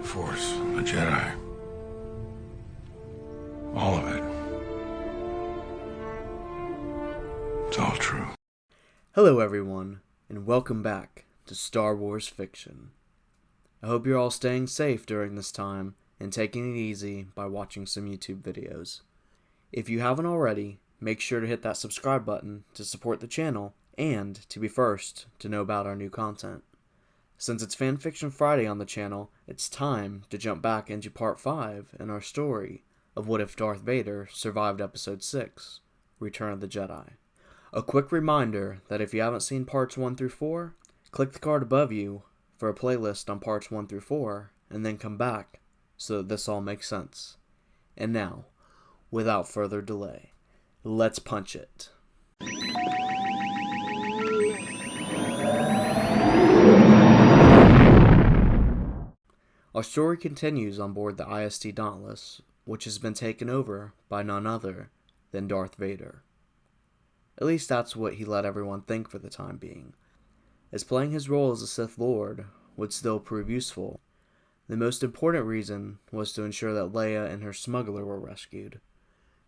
Force, the Jedi. All of it. It's all true. Hello everyone, and welcome back to Star Wars Fiction. I hope you're all staying safe during this time and taking it easy by watching some YouTube videos. If you haven't already, make sure to hit that subscribe button to support the channel and to be first to know about our new content. Since it's Fanfiction Friday on the channel, it's time to jump back into part 5 in our story of what if Darth Vader survived episode 6, Return of the Jedi. A quick reminder that if you haven't seen parts 1 through 4, click the card above you for a playlist on parts 1 through 4, and then come back so that this all makes sense. And now, without further delay, let's punch it. Our story continues on board the IST Dauntless, which has been taken over by none other than Darth Vader. At least that's what he let everyone think for the time being, as playing his role as a Sith Lord would still prove useful. The most important reason was to ensure that Leia and her smuggler were rescued.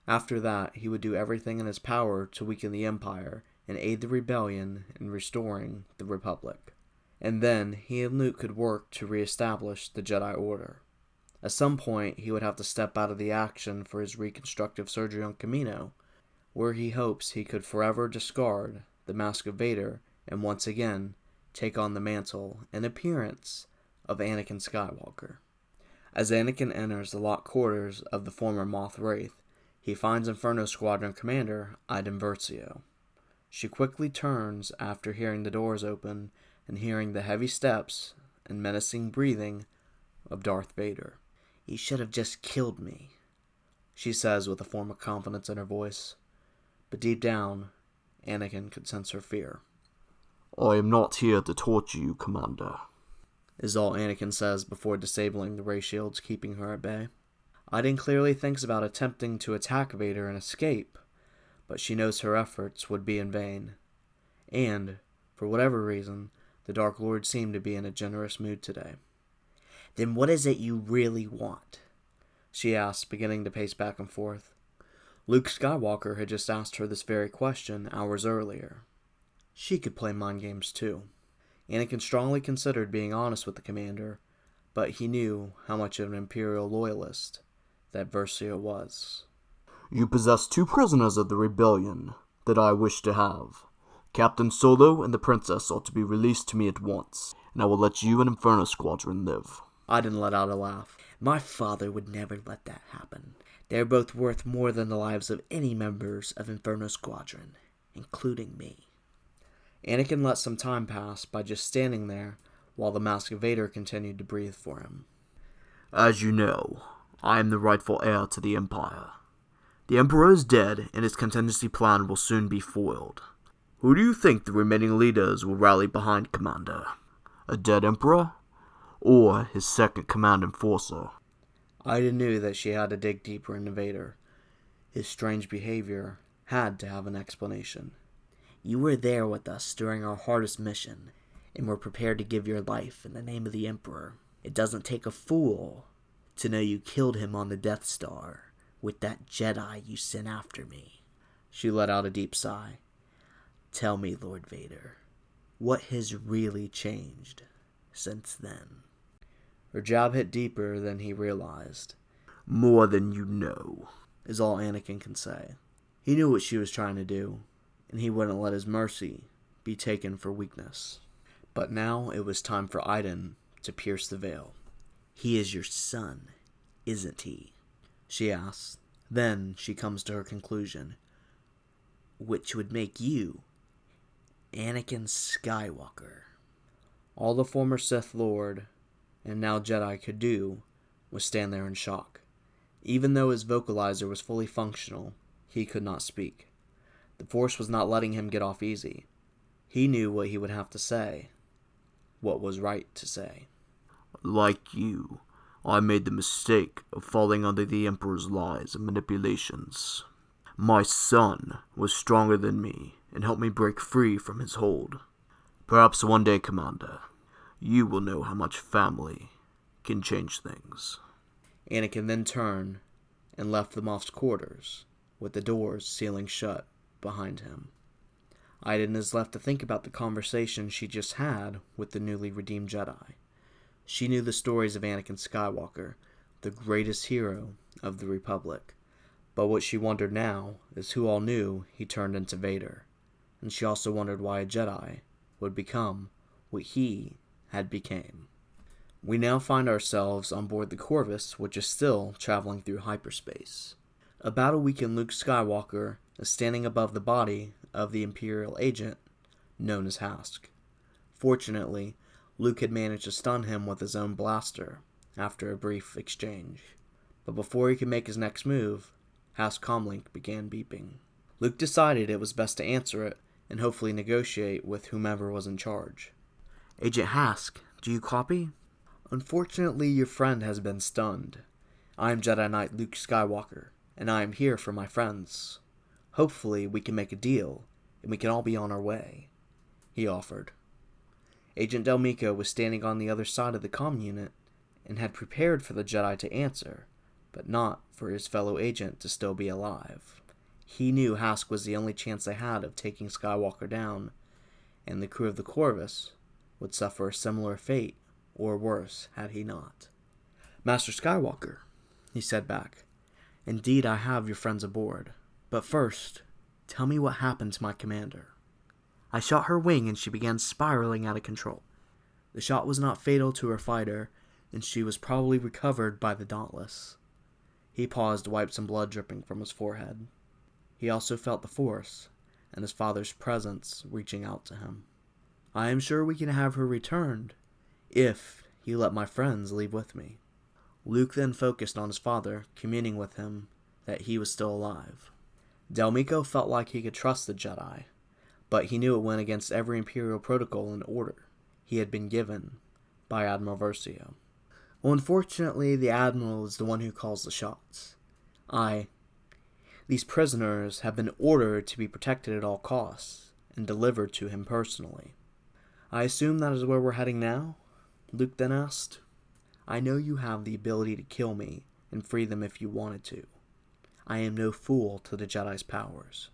After that, he would do everything in his power to weaken the Empire and aid the rebellion in restoring the Republic. And then he and Luke could work to re-establish the Jedi Order. At some point, he would have to step out of the action for his reconstructive surgery on Kamino, where he hopes he could forever discard the mask of Vader and once again take on the mantle and appearance of Anakin Skywalker. As Anakin enters the locked quarters of the former Moth Wraith, he finds Inferno Squadron Commander Iden Versio. She quickly turns after hearing the doors open and hearing the heavy steps and menacing breathing of Darth Vader. "He should have just killed me," she says with a form of confidence in her voice. But deep down, Anakin could sense her fear. "I am not here to torture you, Commander," is all Anakin says before disabling the ray shields keeping her at bay. Iden clearly thinks about attempting to attack Vader and escape, but she knows her efforts would be in vain. And, for whatever reason, the Dark Lord seemed to be in a generous mood today. "Then what is it you really want?" she asked, beginning to pace back and forth. Luke Skywalker had just asked her this very question hours earlier. She could play mind games too. Anakin strongly considered being honest with the commander, but he knew how much of an Imperial loyalist that Versio was. "You possess 2 prisoners of the rebellion that I wish to have. Captain Solo and the Princess ought to be released to me at once, and I will let you and Inferno Squadron live." I didn't let out a laugh. "My father would never let that happen. They're both worth more than the lives of any members of Inferno Squadron, including me." Anakin let some time pass by just standing there while the Mask of Vader continued to breathe for him. "As you know, I am the rightful heir to the Empire. The Emperor is dead, and his contingency plan will soon be foiled. Who do you think the remaining leaders will rally behind, Commander? A dead Emperor? Or his second command enforcer?" Ida knew that she had to dig deeper into Vader. His strange behavior had to have an explanation. "You were there with us during our hardest mission, and were prepared to give your life in the name of the Emperor. It doesn't take a fool to know you killed him on the Death Star with that Jedi you sent after me." She let out a deep sigh. "Tell me, Lord Vader, what has really changed since then?" Her jab hit deeper than he realized. "More than you know," is all Anakin can say. He knew what she was trying to do, and he wouldn't let his mercy be taken for weakness. But now it was time for Iden to pierce the veil. "He is your son, isn't he?" she asks. Then she comes to her conclusion. "Which would make you Anakin Skywalker." All the former Sith Lord and now Jedi could do was stand there in shock. Even though his vocalizer was fully functional, he could not speak. The Force was not letting him get off easy. He knew what he would have to say, what was right to say. "Like you, I made the mistake of falling under the Emperor's lies and manipulations. My son was stronger than me and helped me break free from his hold. Perhaps one day, Commander, you will know how much family can change things. Anakin then turned and left the Moff's quarters, with the doors sealing shut behind him. Iden is left to think about the conversation she just had with the newly redeemed Jedi. She knew the stories of Anakin Skywalker, the greatest hero of the Republic, but what she wondered now is who all knew he turned into Vader, and she also wondered why a Jedi would become what he had became. We now find ourselves on board the Corvus, which is still traveling through hyperspace. About a week in, Luke Skywalker is standing above the body of the Imperial agent known as Hask. Fortunately, Luke had managed to stun him with his own blaster after a brief exchange. But before he could make his next move, Hask's comlink began beeping. Luke decided it was best to answer it and hopefully negotiate with whomever was in charge. Agent Hask, do you copy? Unfortunately, your friend has been stunned. I am Jedi Knight Luke Skywalker, and I am here for my friends. Hopefully, we can make a deal, and we can all be on our way, he offered. Agent Delmico was standing on the other side of the comm unit and had prepared for the Jedi to answer, but not for his fellow agent to still be alive. He knew Hask was the only chance they had of taking Skywalker down, and the crew of the Corvus would suffer a similar fate, or worse, had he not. Master Skywalker, he said back, indeed I have your friends aboard, but first, tell me what happened to my commander. I shot her wing and she began spiraling out of control. The shot was not fatal to her fighter, and she was probably recovered by the Dauntless. He paused to wipe some blood dripping from his forehead. He also felt the Force, and his father's presence reaching out to him. I am sure we can have her returned, if you let my friends leave with me. Luke then focused on his father, communing with him that he was still alive. Delmico felt like he could trust the Jedi, but he knew it went against every Imperial protocol and order he had been given by Admiral Versio. Well, unfortunately, the Admiral is the one who calls the shots. These prisoners have been ordered to be protected at all costs, and delivered to him personally. I assume that is where we're heading now? Luke then asked. I know you have the ability to kill me and free them if you wanted to. I am no fool to the Jedi's powers.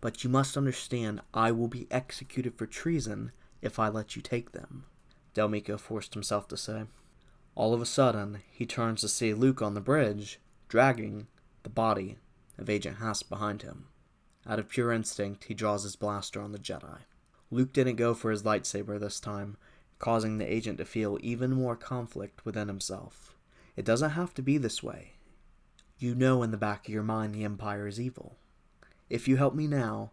But you must understand I will be executed for treason if I let you take them, Delmico forced himself to say. All of a sudden, he turns to see Luke on the bridge, dragging the body of Agent Hask behind him. Out of pure instinct, he draws his blaster on the Jedi. Luke didn't go for his lightsaber this time, causing the agent to feel even more conflict within himself. It doesn't have to be this way. You know in the back of your mind the Empire is evil. If you help me now,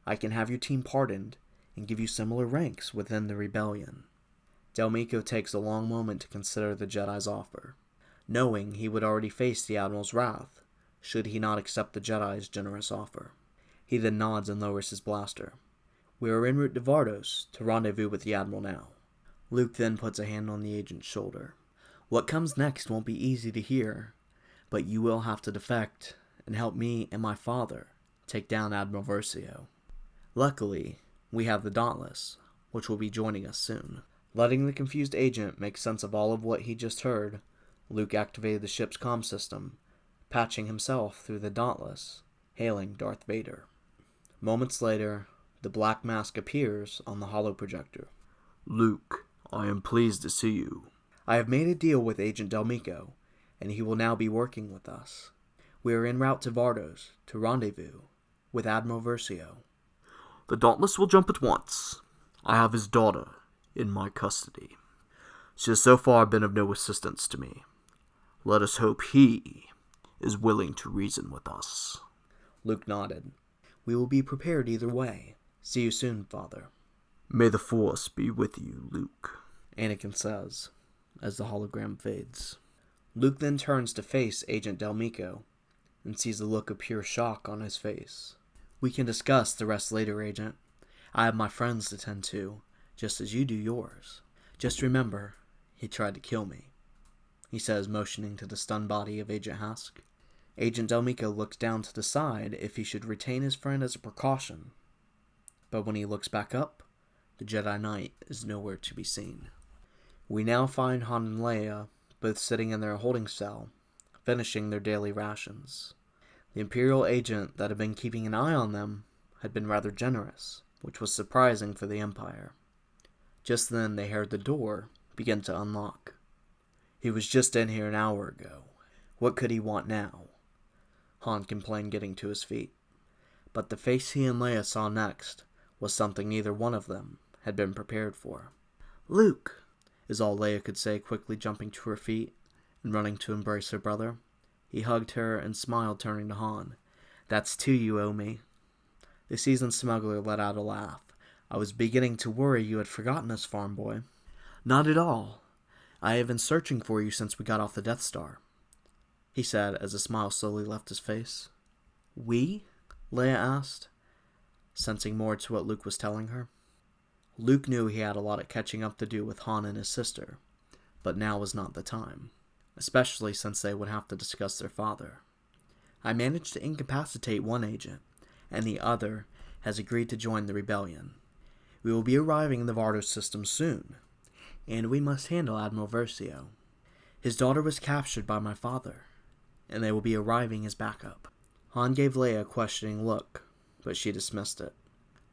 I can have your team pardoned and give you similar ranks within the rebellion. Delmico takes a long moment to consider the Jedi's offer, knowing he would already face the Admiral's wrath should he not accept the Jedi's generous offer. He then nods and lowers his blaster. We are en route to Vardos to rendezvous with the Admiral now. Luke then puts a hand on the agent's shoulder. What comes next won't be easy to hear, but you will have to defect and help me and my father take down Admiral Versio. Luckily, we have the Dauntless, which will be joining us soon. Letting the confused agent make sense of all of what he just heard, Luke activated the ship's comm system, patching himself through the Dauntless, hailing Darth Vader. Moments later, the black mask appears on the holoprojector. Luke, I am pleased to see you. I have made a deal with Agent Delmico, and he will now be working with us. We are en route to Vardos to rendezvous with Admiral Versio. The Dauntless will jump at once. I have his daughter in my custody. She has so far been of no assistance to me. Let us hope he is willing to reason with us. Luke nodded. We will be prepared either way. See you soon, Father. May the Force be with you, Luke, Anakin says, as the hologram fades. Luke then turns to face Agent Delmico, and sees a look of pure shock on his face. We can discuss the rest later, Agent. I have my friends to tend to, just as you do yours. Just remember, he tried to kill me, he says, motioning to the stunned body of Agent Hask. Agent Delmico looks down to decide if he should retain his friend as a precaution, but when he looks back up, the Jedi Knight is nowhere to be seen. We now find Han and Leia both sitting in their holding cell, finishing their daily rations. The Imperial agent that had been keeping an eye on them had been rather generous, which was surprising for the Empire. Just then they heard the door begin to unlock. He was just in here an hour ago. What could he want now? Han complained, getting to his feet. But the face he and Leia saw next was something neither one of them had been prepared for. "Luke," is all Leia could say, quickly jumping to her feet and running to embrace her brother. He hugged her and smiled, turning to Han. "That's two you owe me." The seasoned smuggler let out a laugh. "I was beginning to worry you had forgotten us, farm boy." "Not at all. I have been searching for you since we got off the Death Star," he said as a smile slowly left his face. "We?" Leia asked, sensing more to what Luke was telling her. Luke knew he had a lot of catching up to do with Han and his sister, but now was not the time, especially since they would have to discuss their father. "I managed to incapacitate one agent, and the other has agreed to join the rebellion. We will be arriving in the Vardo system soon, and we must handle Admiral Versio. His daughter was captured by my father, and they will be arriving as backup." Han gave Leia a questioning look, but she dismissed it.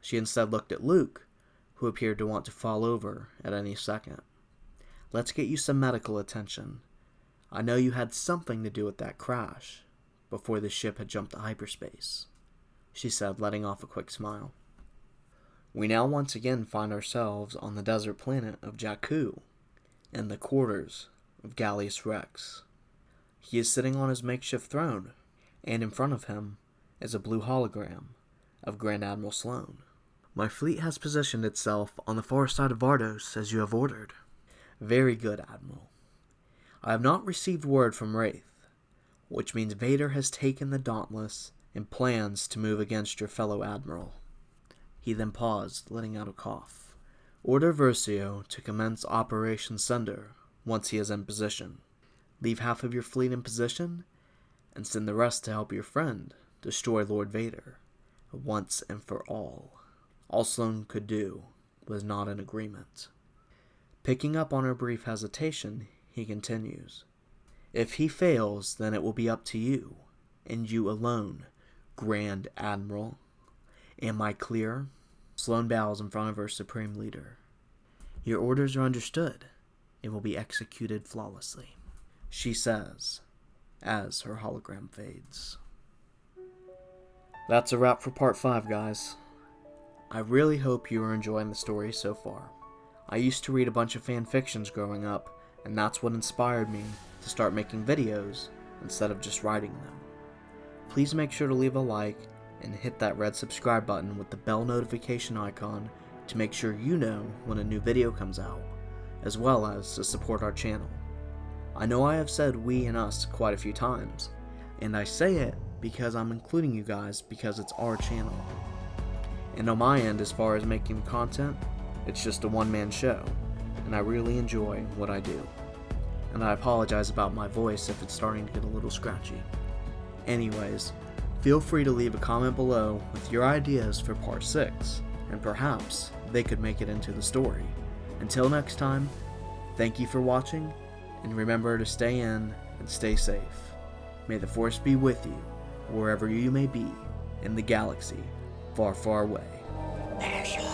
She instead looked at Luke, who appeared to want to fall over at any second. "Let's get you some medical attention. I know you had something to do with that crash before the ship had jumped to hyperspace," she said, letting off a quick smile. We now once again find ourselves on the desert planet of Jakku, in the quarters of Gallius Rex. He is sitting on his makeshift throne, and in front of him is a blue hologram of Grand Admiral Sloane. "My fleet has positioned itself on the far side of Vardos, as you have ordered." "Very good, Admiral. I have not received word from Wraith, which means Vader has taken the Dauntless and plans to move against your fellow Admiral." He then paused, letting out a cough. "Order Versio to commence Operation Sunder once he is in position. Leave half of your fleet in position, and send the rest to help your friend destroy Lord Vader, once and for all." All Sloane could do was nod in agreement. Picking up on her brief hesitation, he continues. "If he fails, then it will be up to you, and you alone, Grand Admiral. Am I clear?" Sloane bows in front of her Supreme Leader. "Your orders are understood, and will be executed flawlessly," she says, as her hologram fades. That's a wrap for part 5, guys. I really hope you are enjoying the story so far. I used to read a bunch of fan fictions growing up, and that's what inspired me to start making videos instead of just writing them. Please make sure to leave a like and hit that red subscribe button with the bell notification icon to make sure you know when a new video comes out, as well as to support our channel. I know I have said we and us quite a few times, and I say it because I'm including you guys because it's our channel. And on my end, as far as making content, it's just a one-man show, and I really enjoy what I do. And I apologize about my voice if it's starting to get a little scratchy. Anyways, feel free to leave a comment below with your ideas for part 6, and perhaps they could make it into the story. Until next time, thank you for watching, and remember to stay in and stay safe. May the Force be with you, wherever you may be in the galaxy far, far away.